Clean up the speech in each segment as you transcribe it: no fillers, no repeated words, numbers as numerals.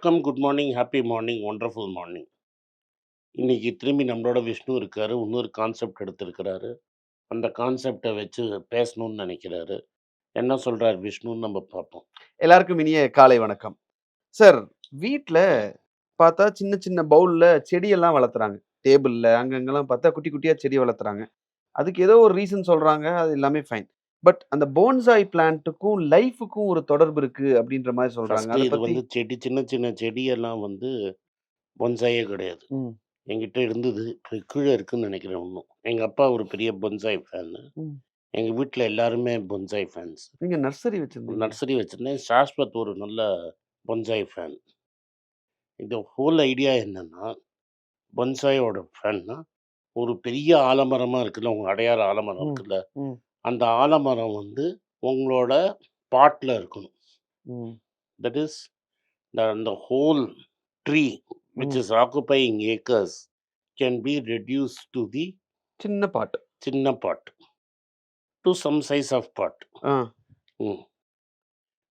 வணக்கம், good morning, happy morning, wonderful morning. இன்னைக்கு திரும்பி நம்மளோட விஷ்ணு இருக்காரு. இன்னொரு கான்செப்ட் எடுத்திருக்கிறாரு. அந்த கான்செப்ட்ட வச்சு பேசணும்னு நெனைக்கிறாரு. என்ன சொல்றார் விஷ்ணுன்னு நம்ம பார்ப்போம். எல்லாருக்கும் இனிய காலை வணக்கம். சார், வீட்ல பார்த்தா சின்ன சின்ன பவுல்ல செடியெல்லாம் வளர்த்துறாங்க. டேபிள்ல அங்கங்கலாம் பார்த்தா குட்டி குட்டியா செடி வளர்த்துறாங்க. அதுக்கு ஏதோ ஒரு ரீசன் சொல்றாங்க. அது எல்லாமே ஃபைன். பட் அந்த போன்சாய் பிளான்ட்டுக்கும் லைஃப்‌க்கும் ஒரு தொடர்பு இருக்கு அப்படின்ற மாரி சொல்றாங்க. ஃபர்ஸ்ட்டு அத இது பத்தி சின்ன சின்ன செடியெல்லாம் பொன்சாயே கிடையாது. ம். என்கிட்ட இருந்தது. இப்ப கீழ இருக்குன்னு நெனைக்கிறேன் இன்னும். எங்க அப்பா ஒரு பெரிய பொன்சாய் ஃபேனு. ம். எங்க வீட்ல எல்லாருமே பொன்சாய் ஃபேன்ஸ். நீங்க நர்சரி வச்சிருந்தீங்களா? நர்சரி வச்சிருந்தேன். சாஸ்வத் ஒரு நல்ல பொன்சாய் ஃபேன். இந்த ஹோல் ஐடியா என்னன்னா, பொன்சாயோட ஃபேன்னா ஒரு பெரிய ஆலமரமா இருக்குல்ல, உங்க அடையாறு ஆலமரம் ம். இருக்குல்ல, ம். அந்த ஆலமரம் உங்களோட பாட்ல இருக்கணும். ம். That is the whole tree which ம். is occupying acres can be reduced to the சின்ன பாட். சின்ன பாட், to some size of pot. ஆ. ம்.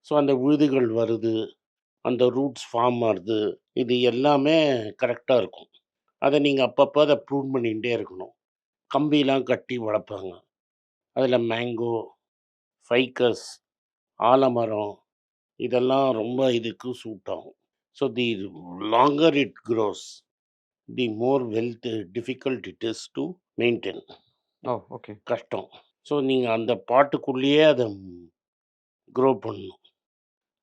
ஸோ அந்த விழுதுகள் வருது, அந்த ரூட்ஸ் ஃபார்ம் ஆகுது, இது எல்லாமே கரெக்ட்டா இருக்கும். அத நீங்க அப்பப்ப அத ப்ரூன் பண்ணிக்கிட்டே இருக்கணும். கம்பிலாம் கட்டி வளர்ப்பாங்க. அதில மேங்கோ, ஃபைக்கஸ், ஆலமரம் இதெல்லாம் ரொம்ப இதுக்கு சூட் ஆகும். So the longer it grows, the more difficult it is to maintain. Oh! Okay. கஷ்டம். ஸோ நீங்க அந்த பாட்டுக்குள்ளேயே அத க்ரோ பண்ணணும்.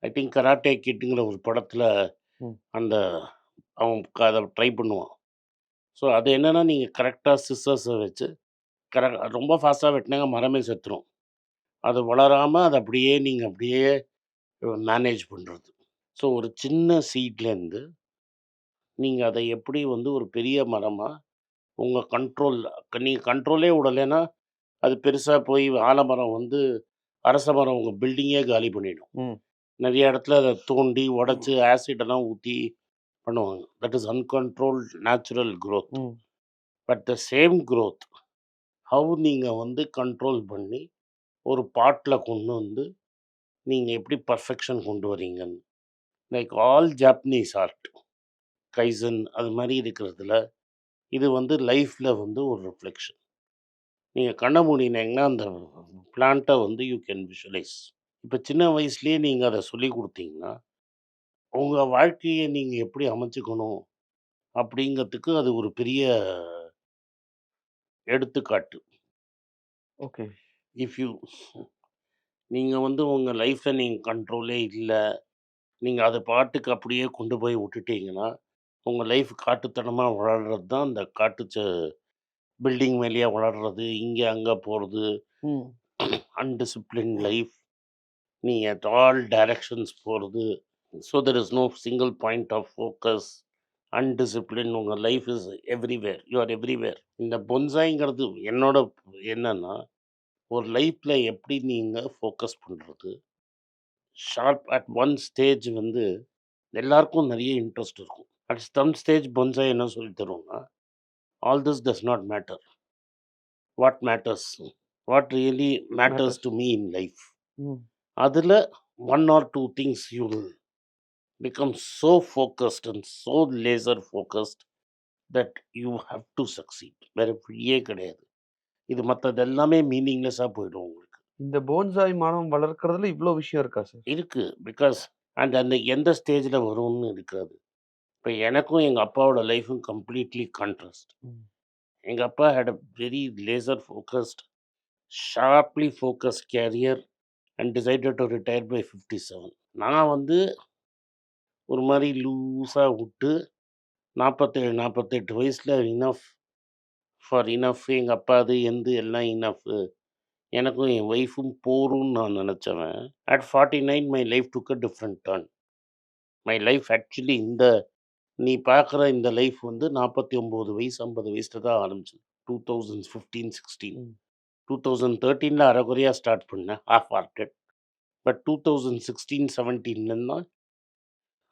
ஐ திங்க் கராட்டே கிட்டுங்கிற ஒரு படத்தில ம். அந்த அவன் அத ட்ரை பண்ணுவான். ஸோ அது என்னன்னா, நீங்க கரெக்ட்டா சிசர்ஸ வச்சு ரொம்ப ஃபாஸ்ட்டா வெட்டுனாங்க மரமே செத்துரும். அது வளராம அத அப்படியே மேனேஜ் பண்றது. ஸோ ஒரு சின்ன சீட்லேருந்து நீங்க அத எப்படி ஒரு பெரிய மரமா உங்க நீங்க கண்ட்ரோலே விடலைன்னா, அது பெருசா போய் ஆலமரம் அரச மரம் உங்க பில்டிங்கே காலி பண்ணிடும். ம். நெறைய இடத்துல அத தோண்டி, உடைச்சு, ஆசிட் எல்லாம் ஊத்தி பண்ணுவாங்க. That is uncontrolled natural growth. ம். But the same growth how நீங்க கண்ட்ரோல் பண்ணி ஒரு பாட்ல கொண்டு நீங்க எப்படி பெர்ஃபெக்ஷன் கொண்டு வரீங்கன்னு. Like all Japanese art, Kaizen அது மாரி இருக்கிறதுல, இது லைஃப்ல ஒரு ரிஃப்ளெக்ஷன். நீங்க கண்ண மூடினீங்கன்னா, அந்த பிளான்ட்ட யூ கேன் விஷுவலைஸ். இப்ப சின்ன வயசுலயே நீங்க அத சொல்லிக் குடுத்தீங்கன்னா, உங்க வாழ்க்கைய நீங்க எப்படி அமைச்சுக்கணும் அப்படிங்கிறதுக்கு அது ஒரு பெரிய எடுத்துக்காட்டு. ஓகே. இஃப் யூ நீங்க உங்க லைஃப்ல நீங்க கண்ட்ரோலே இல்ல. நீங்க அது பாட்டுக்கு அப்படியே கொண்டு போய் விட்டுட்டீங்கன்னா, உங்க லைஃப் காட்டுத்தனமா வளர்றது தான் அந்த பில்டிங் மேலேயே வளர்றது, இங்க அங்க போறது, ம். Undisciplined life. நீங்க அட் ஆல் டைரக்ஷன்ஸ் போறது. So there is no single point of focus. Undisciplined உங்க life is everywhere. You are everywhere. இந்த பொன்சாய்ங்கிறது என்னோட என்னன்னா, ஒரு லைஃப்ல எப்படி நீங்க ஃபோக்கஸ் பண்றது? ஷார்ப் அட் ஒன் ஸ்டேஜ் எல்லாருக்கும் நெறைய இன்ட்ரெஸ்ட் இருக்கும். அட் சம் ஸ்டேஜ் பொன்சாய் என்ன சொல்லி தரும்னா, all this does not matter. What matters? What really matters matters. To me in life. ம். அதுல 1 or 2 things you will become so focused and so laser focused that you have to succeed. வேற வழியே கிடையாது. இது மத்தது எல்லாமே மீனிங்லெஸ்ஸா போயிடும் உங்களுக்கு. இந்த போன்சாய் மரம் வளர்க்கறதுல இவ்ளோ விஷயம் இருக்கா சார்? இருக்கு. பிகாஸ் அந்த எந்த ஸ்டேஜ்ல வரும்னு இருக்காது. இப்ப எனக்கும் எங்க அப்பாவோட லைஃப்பும் கம்ப்ளீட்லி கான்ட்ராஸ்ட். ம். எங்க அப்பா had a very laser focused, sharply focused career and decided to retire by 57. நான் ஒரு மாரி லூஸா விட்டு 47, 48 வயசுல இனஃப் ஃபார் இனஃப். எங்க அப்பாது எல்லாம் இனஃப். எனக்கும் என் ஒய்ஃபும் போரும்ன்னு நான் நினச்சவன். At 49 my life took a different turn. My life actually நீ பார்க்குற இந்த லைஃப் 49 வயசு, 50 வயசுல தான் ஆரம்பிச்சது. 2015, 16. ம். 2013ல அரைகுறையா ஸ்டார்ட் பண்ணேன். Half hearted. பட் 2016, 17ல தான்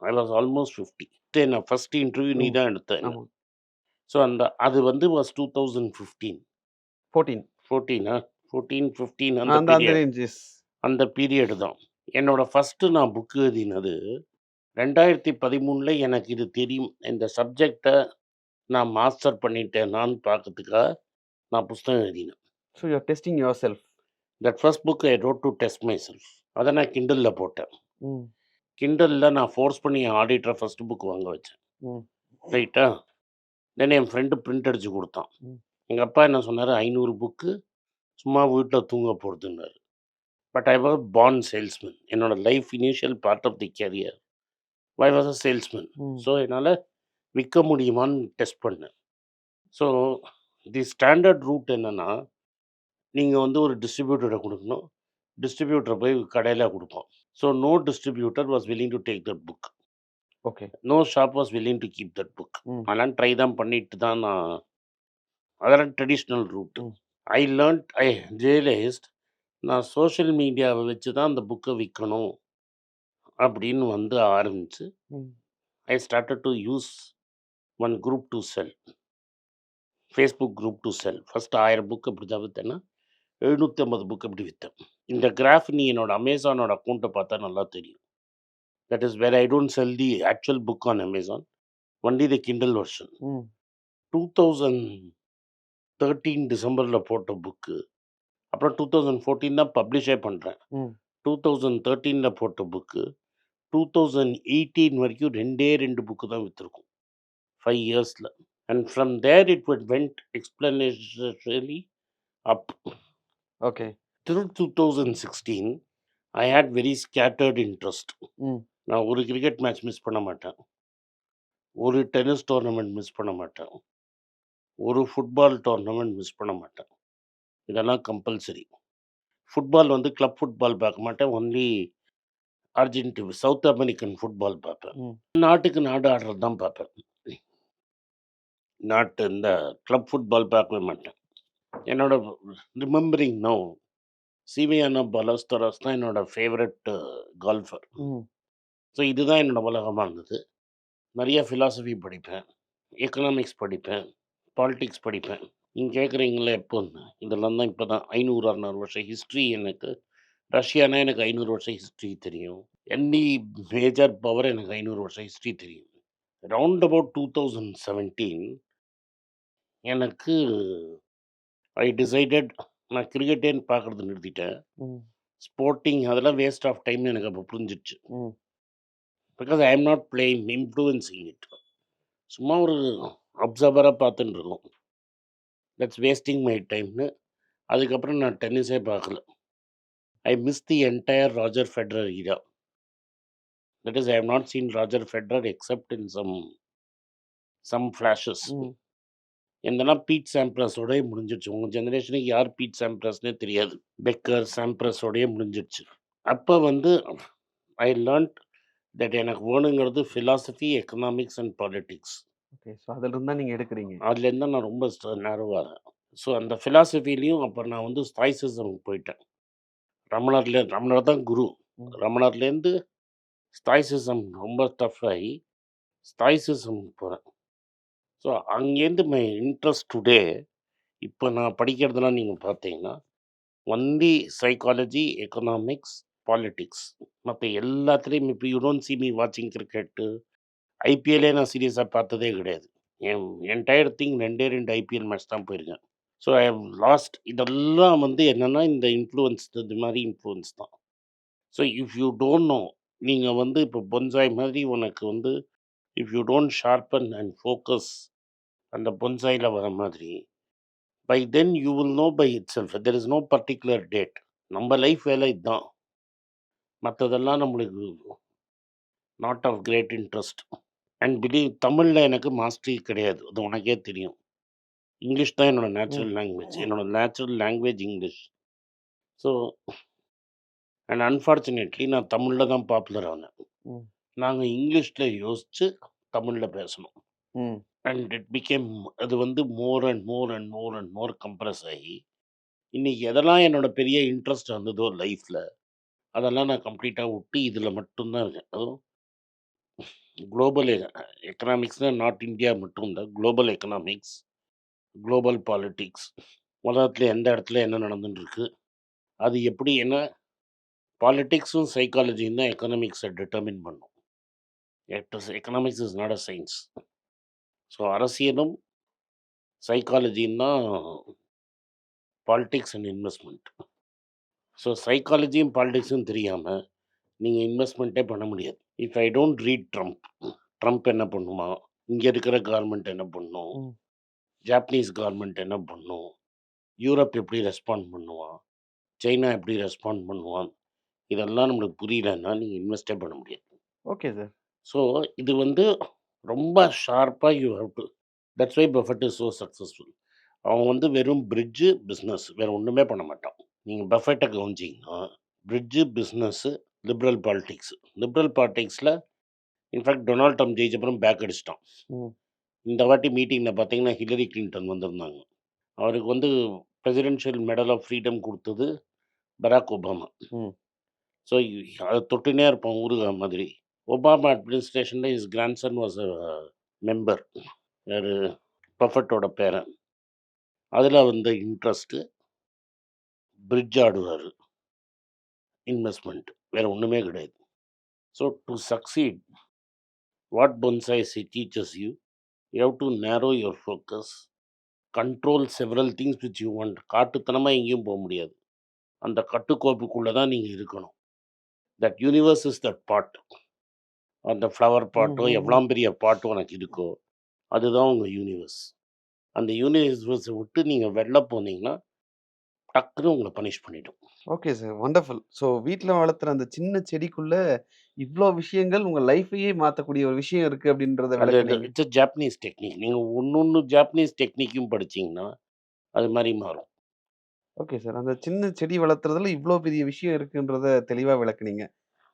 ஐ வாஸ் ஆல்மோஸ்ட் 50. நான் ஃபர்ஸ்ட் இன்டர்வியூ நீ ம். தான் எடுத்த என்ன. ஆமா. ஸோ அது வாஸ் 2015. 14. 14 14, 15 அந்த அந்த பீரியட். ரேஞ்ச். எஸ். அந்த பீரியடு தான். என்னோட ஃபர்ஸ்ட்டு நான் புக் எழுதினது 2013ல எனக்கு இது தெரியும். இந்த சப்ஜெக்ட்ட நான் மாஸ்டர் பண்ணிட்டேனான்னு பார்க்கறதுக்காக நான் புஸ்தகம் எழுதினேன். So you are testing your self. That first book I wrote to test my self. அத நான் Kindleல போட்டேன். ம். Kindleல நான் ஃபோர்ஸ் பண்ணி என் ஆடிட்டர ஃபர்ஸ்ட் புக் வாங்க வச்சேன். ம். ரைட்டா? தென் என் ஃப்ரெண்டு பிரிண்ட் அடிச்சு குடுத்தான். ம். எங்க அப்பா என்ன சொன்னாரு, 500 புக்கு சும்மா வீட்ல தூங்க போறதுன்னாரு. But I was born salesman. என்னோட life initial part of the career. I was a salesman. ம். ஸோ என்னால விக்க முடியுமான்னு டெஸ்ட் பண்ணேன். ஸோ தி ஸ்டாண்டர்ட் ரூட் என்னன்னா, நீங்க வந்து ஒரு டிஸ்ட்ரிபியூட்டர்ட்ட குடுக்கணும். டிஸ்ட்ரிபியூட்டர் போய் கடையில குடுப்பான். So no distributor was willing to take that book. Okay. No shop was willing to keep that book. ம். அதெல்லாம் ட்ரை தான் பண்ணிட்டு தான் நான் அதெல்லாம் ட்ரெடிஷ்னல் ரூட். ம். ஐ ரியலைஸ்ட் நான் சோஷியல் மீடியாவ வச்சு தான் அந்த புக்க விக்கணும் அப்படின்னு வந்து ஆரம்பிச்சு, ம். I started to use one group to sell. Facebook group to sell. First 1000 book அப்படி தான் வித்தேன்னா, 750 புக் அப்படி வித்தேன். இந்த கிராஃப் நீ என்னோட Amazonோட அக்கவுண்ட்ட பார்த்தா நல்லா தெரியும். That is where I don't sell the actual book on Amazon. Only the Kindle version. ம். 2013 டிசம்பர்ல போட்ட புக்கு. அப்புறம் 2014 தான் பப்ளிஷே பண்றேன். ம். 2013ல போட்ட புக்கு. 2018 வரைக்கும் 2 புக்கு தான் வித்திருக்கும். 5 இயர்ஸ்ல. And from there it went exponentially up. Okay. Till 2016 I had very scattered interest. ம். நான் ஒரு கிரிக்கெட் மேட்ச் மிஸ் பண்ண மாட்டேன். ஒரு டென்னிஸ் டோர்னமெண்ட் மிஸ் பண்ண மாட்டேன். ஒரு ஃபுட்பால் டோர்னமெண்ட் மிஸ் பண்ண மாட்டேன். இதெல்லாம் கம்பல்சரி. ஃபுட்பால் வந்து கிளப் ஃபுட்பால் பார்க்க மாட்டேன். ஒன்லி சவுத் அமெரிக்கன் ஃபுட்பால் பார்ப்பேன். ம். நாட்டுக்கு நாடு ஆடுறது தான் பார்ப்பேன். இந்த கிளப் ஃபுட்பால் பார்க்கவே மாட்டேன். என்னோட ரிமெம்பரிங் நவ் சிவியானா பலஸ்தராஸ் தான் என்னோட ஃபேவரட் கால்ஃபர். ம். ஸோ இதுதான் என்னோட உலகமா இருந்தது. நிறைய ஃபிலாசபி படிப்பேன். எக்கனாமிக்ஸ் படிப்பேன். பாலிடிக்ஸ் படிப்பேன். நீங்க கேட்குறீங்கள்ல எப்போன்னு? இதெல்லாம் தான் இப்போ தான் 500, 600 வருஷம் ஹிஸ்ட்ரி எனக்கு. ரஷ்யானா எனக்கு 500 வருஷம் ஹிஸ்ட்ரி தெரியும். எனி மேஜர் பவர் எனக்கு 500 வருஷம் ஹிஸ்ட்ரி தெரியும். ரவுண்ட் அபவுட் 2017 எனக்கு ஐ டிசைடட் நான் கிரிக்கெட்டே பார்க்குறது நிறுத்திட்டேன். ம். ஸ்போர்ட்டிங் அதெல்லாம் வேஸ்ட் ஆஃப் டைம்னு எனக்கு அப்போ புரிஞ்சிடுச்சு. ம். Because I am not playing influencing it. சும்மா ஒரு அப்சர்வராக பார்த்துட்டு இருக்கோம். தட்ஸ் வேஸ்டிங் மை டைம்னு. அதுக்கப்புறம் நான் டென்னிஸே பார்க்கல. I miss the entire Roger Federer era. That is I have not seen Roger Federer except in some flashes. ம். எந்தெல்லாம் பீட் சாம்ப்ரஸோடய முடிஞ்சிடுச்சு. உங்கள் ஜெனரேஷனுக்கு யார் பீட் சாம்ப்ரஸ்னே தெரியாது. பெக்கர் சாம்ப்ரஸோடயே முடிஞ்சிடுச்சு. அப்போ வந்து ஐ லேர்ன்ட் தட் எனக்கு வேணுங்கிறது philosophy, economics and politics. Okay. So அதிலிருந்து தான் நீங்க எடுக்குறீங்க. அதுலேருந்து தான் நான் ரொம்ப நேரோவாகிறேன். ஸோ அந்த ஃபிலாசபிலையும் அப்போ நான் வந்து ஸ்டாய்சிசம்க்கு போயிட்டேன். ரமணர் தான் குரு. ம். ரமணர்லேருந்து ஸ்டாய்சிசம் ரொம்ப டஃப் ஆகி ஸ்டாய்சிசம்க்கு போகிறேன். ஸோ அங்கேருந்து மை இன்ட்ரெஸ்ட் டுடே இப்போ நான் படிக்கிறதெல்லாம் நீங்கள் பார்த்தீங்கன்னா ஒன்லி சைக்காலஜி, எக்கனாமிக்ஸ், பாலிட்டிக்ஸ். மற்ற எல்லாத்துலேயும் இப்போ யூ டோன்ட் see me வாட்சிங் கிரிக்கெட்டு, ஐபிஎல்லே நான் சீரியஸாக பார்த்ததே கிடையாது. என் என்டையர் திங் 2 ஐபிஎல் மேட்ச் தான் போயிருக்கேன். So I have lost. இதெல்லாம் வந்து என்னென்னா இந்த இன்ஃப்ளூயன்ஸ் இது மாதிரி இன்ஃப்ளூயன்ஸ் தான். So if you don't know, நீங்கள் வந்து இப்போ பொன்சாய் மாதிரி உனக்கு வந்து if you don't sharpen and focus அந்த பொன்சாயில் வர மாதிரி by then you will know by itself. There is no particular date. நம்ம லைஃப் வேலை இதுதான். மற்றதெல்லாம் நம்மளுக்கு not of great interest. And believe தமிழில் எனக்கு மாஸ்டரி கிடையாது. அது உனக்கே தெரியும். இங்கிலீஷ் தான் என்னோட நேச்சுரல் லாங்குவேஜ். என்னோட natural language English. So and unfortunately நான் தமிழில் தான் பாப்புலர் ஆனேன். ம். நாங்கள் இங்கிலீஷில் யோசித்து தமிழில் பேசணும். ம். அண்ட் இட் பிகேம் அது வந்து more and more and more and more compress ஆகி இன்றைக்கி எதெல்லாம் என்னோட பெரிய இன்ட்ரெஸ்ட் வந்ததோ லைஃப்பில் அதெல்லாம் நான் கம்ப்ளீட்டாக விட்டு இதில் மட்டும்தான் இருக்கேன். அதுவும் குளோபல் எக்கனாமிக்ஸ்னால் நாட் இந்தியா மட்டும் இல்லை, குளோபல் எக்கனாமிக்ஸ், குளோபல் பாலிட்டிக்ஸ், உலகத்தில் எந்த இடத்துல என்ன நடந்துட்டு இருக்கு, அது எப்படி என்ன பாலிட்டிக்ஸும் சைக்காலஜியும் தான் எக்கனாமிக்ஸை டிட்டர்மின் பண்ணும். Economics is not a science. So அரசியலும் சைக்காலஜியும் தான் பாலிடிக்ஸ் அண்ட் இன்வெஸ்ட்மெண்ட். ஸோ சைக்காலஜியும் பாலிடிக்ஸும் தெரியாமல் நீங்கள் இன்வெஸ்ட்மெண்ட்டே பண்ண முடியாது. If I don't read Trump என்ன பண்ணுமா, இங்கே இருக்கிற கவர்மெண்ட் என்ன பண்ணும், ஜாப்பனீஸ் கவர்மெண்ட் என்ன பண்ணும், யூரோப் எப்படி ரெஸ்பாண்ட் பண்ணுவான், சைனா எப்படி ரெஸ்பாண்ட் பண்ணுவான், இதெல்லாம் நம்மளுக்கு புரியலன்னா நீங்கள் இன்வெஸ்டே பண்ண முடியாது. Okay sir. ஸோ இது வந்து ரொம்ப ஷார்ப்பாக you have to. That's why Buffett is so successful. அவன் வந்து வெறும் பிரிட்ஜு பிஸ்னஸ் வேறு ஒன்றுமே பண்ண மாட்டான். நீங்கள் பஃபெட்டை கவனிச்சிங்கன்னா பிரிட்ஜு பிஸ்னஸ்ஸு லிபரல் பாலிடிக்ஸில் இன்ஃபேக்ட் டொனால்ட் ட்ரம்ப் ஜெயிச்சப்புறம் பேக் அடிச்சிட்டான். இந்த வாட்டி மீட்டிங்கில் பார்த்தீங்கன்னா ஹிலரி கிளின்டன் வந்திருந்தாங்க. அவருக்கு வந்து பிரசிடென்ஷியல் மெடல் ஆஃப் ஃப்ரீடம் கொடுத்தது பராக் ஒபாமா. ஸோ அதை தொட்டுனே இருப்பான் ஊருகா மாதிரி. ஒபாமா அட்மினிஸ்ட்ரேஷனில் is grandson was a member, யார் பஃபெட்டோட பேரன். அதில் வந்து இன்ட்ரெஸ்ட்டு பிரிட்ஜ் ஆடுவார், இன்வெஸ்ட்மெண்ட் வேறு ஒன்றுமே கிடையாது. So to succeed what bonsais teachers you have to narrow your focus, control several things which you want. காட்டுத்தனமாக எங்கேயும் போக முடியாது. அந்த கட்டுக்கோப்புக்குள்ளே தான் நீங்கள் இருக்கணும். That universe is that pot. அந்த ஃப்ளவர் பாட்டோ எவ்வளோ பெரிய பாட்டோ உனக்கு இருக்கோ அதுதான் உங்கள் யூனிவர்ஸ். அந்த யூனிவர்ஸை விட்டு நீங்கள் வெளில போனீங்கன்னா டக்குன்னு உங்களை பனிஷ் பண்ணிடும். Okay sir, wonderful. ஸோ வீட்டில் வளர்த்துற அந்த சின்ன செடிக்குள்ள இவ்வளோ விஷயங்கள் உங்கள் லைஃபையே மாற்றக்கூடிய ஒரு விஷயம் இருக்குது அப்படின்றத விளக்குனீங்க. It's Japanese technique. நீங்கள் ஒன்று ஜாப்பனீஸ் டெக்னிக்கும் படிச்சிங்கன்னா அது மாதிரி மாறும். ஓகே சார், அந்த சின்ன செடி வளர்த்துறதுல இவ்வளோ பெரிய விஷயம் இருக்குன்றத தெளிவாக விளக்குனீங்க.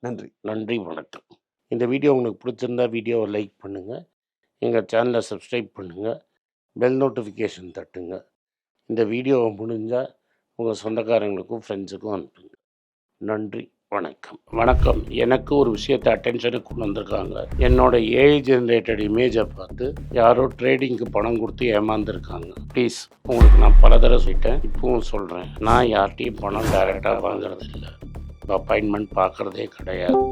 நன்றி. நன்றி, வணக்கம். இந்த வீடியோ உங்களுக்கு பிடிச்சிருந்தா வீடியோவை லைக் பண்ணுங்கள், எங்கள் சேனலை சப்ஸ்கிரைப் பண்ணுங்கள், பெல் நோட்டிஃபிகேஷன் தட்டுங்க. இந்த வீடியோவை முடிஞ்சால் உங்கள் சொந்தக்காரங்களுக்கும் ஃப்ரெண்ட்ஸுக்கும் அனுப்புங்க. நன்றி, வணக்கம். எனக்கு ஒரு விஷயத்தை அட்டென்ஷனுக்கு கொண்டு வந்திருக்காங்க. என்னோட ஏஐ ஜென்ரேட்டட் இமேஜை பார்த்து யாரோ ட்ரேடிங்க்கு பணம் கொடுத்து ஏமாந்துருக்காங்க. ப்ளீஸ், உங்களுக்கு நான் பல தடவை சொல்லிட்டேன், இப்பவும் சொல்கிறேன், நான் யார்கிட்டையும் பணம் டைரெக்டாக வாங்குறது இல்லை, அப்பாயின்மெண்ட் பார்க்குறதே கிடையாது.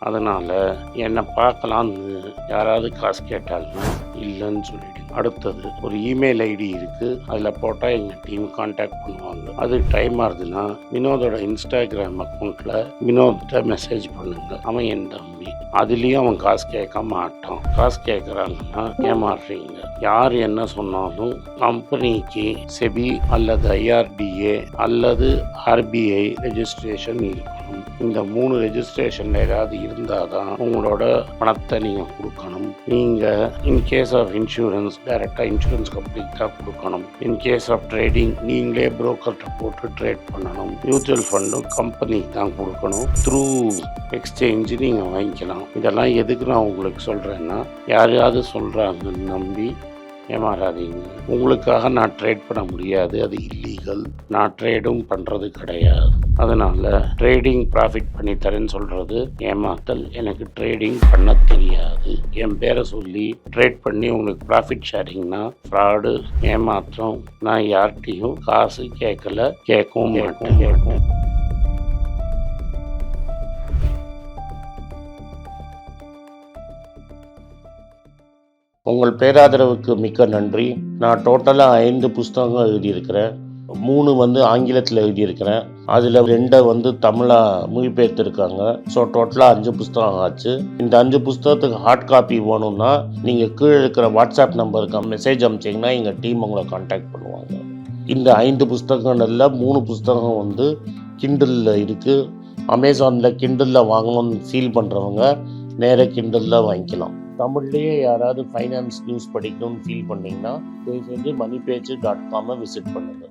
அதனால் என்னை பார்க்கலான்னு யாராவது காசு கேட்டாலும் இல்லைன்னு சொல்லிவிடுங்க. அடுத்தது ஒரு இமெயில் ஐடி இருக்குது, அதில் போட்டால் எங்கள் டீம் கான்டாக்ட் பண்ணுவாங்க. அது டைம் ஆகுதுன்னா வினோதோட இன்ஸ்டாகிராம் அக்கௌண்ட்டில் வினோத்திட்ட மெசேஜ் பண்ணுங்க. அவன் என் தம்பி, அதுலேயும் அவன் காசு கேட்க மாட்டான். காசு கேட்குறாங்கன்னா ஏமாறுறீங்க. யார் என்ன சொன்னாலும் கம்பெனிக்கு செபி அல்லது ஐஆர்டிஏ அல்லது ஆர்பிஐ ரெஜிஸ்ட்ரேஷன் இருக்கணும். இந்த 3 ரெஜிஸ்ட்ரேஷன் ஏதாவது இருந்தால் தான் உங்களோட பணத்தை நீங்கள் கொடுக்கணும். நீங்கள் இன்கேஸ் ஆஃப் இன்சூரன்ஸ் டைரெக்டாக இன்சூரன்ஸ் கம்பெனிக்கு தான் கொடுக்கணும். இன்கேஸ் ஆஃப் ட்ரேடிங் நீங்களே புரோக்கர்கிட்ட போட்டு ட்ரேட் பண்ணணும். மியூச்சுவல் ஃபண்டும் கம்பெனிக்கு தான் கொடுக்கணும். த்ரூ எக்ஸ்சேஞ்சு நீங்கள் வாங்கிக்கலாம். இதெல்லாம் எதுக்கு நான் உங்களுக்கு சொல்கிறேன்னா, யாரையாவது சொல்கிறாங்கன்னு நம்பி ஏமாறாதீங்க. உங்களுக்காக நான் ட்ரேட் பண்ண முடியாது, அது இல்லீகல். நான் ட்ரேடும் பண்ணுறது கிடையாது. அதனால் ட்ரேடிங் ப்ராஃபிட் பண்ணி தரேன்னு சொல்கிறது ஏமாத்தல். எனக்கு ட்ரேடிங் பண்ண தெரியாது. என் பேரை சொல்லி ட்ரேட் பண்ணி உங்களுக்கு ப்ராஃபிட் ஷேரிங்னா ஃப்ராடு, ஏமாற்றம். நான் யார்கிட்டையும் காசு கேட்கல, கேட்கவும் மாட்டேன். உங்கள் பேராதரவுக்கு மிக்க நன்றி. நான் டோட்டலாக 5 புஸ்தகங்கள் எழுதியிருக்கிறேன். 3 வந்து ஆங்கிலத்தில் எழுதியிருக்கிறேன். அதில் 2 வந்து தமிழாக மொழிபெயர்த்துருக்காங்க. ஸோ டோட்டலாக 5 புஸ்தகம் ஆச்சு. இந்த 5 புஸ்தகத்துக்கு ஹார்ட் காப்பி வேணும்னா நீங்கள் கீழே இருக்கிற வாட்ஸ்அப் நம்பருக்கு மெசேஜ் அனுப்பிச்சிங்கன்னா எங்கள் டீம் உங்களை கான்டாக்ட் பண்ணுவாங்க. இந்த 5 புஸ்தகங்களில் 3 புஸ்தகம் வந்து கிண்டலில் இருக்குது. அமேசானில் கிண்டலில் வாங்கணும்னு ஃபீல் பண்ணுறவங்க நேராக கிண்டலில் வாங்கிக்கலாம். தமிழ்லேயே யாராவது ஃபைனான்ஸ் நியூஸ் படிக்கணும்னு ஃபீல் பண்ணிங்கன்னா தயவு செஞ்சு moneypage.com விசிட் பண்ணுங்கள்.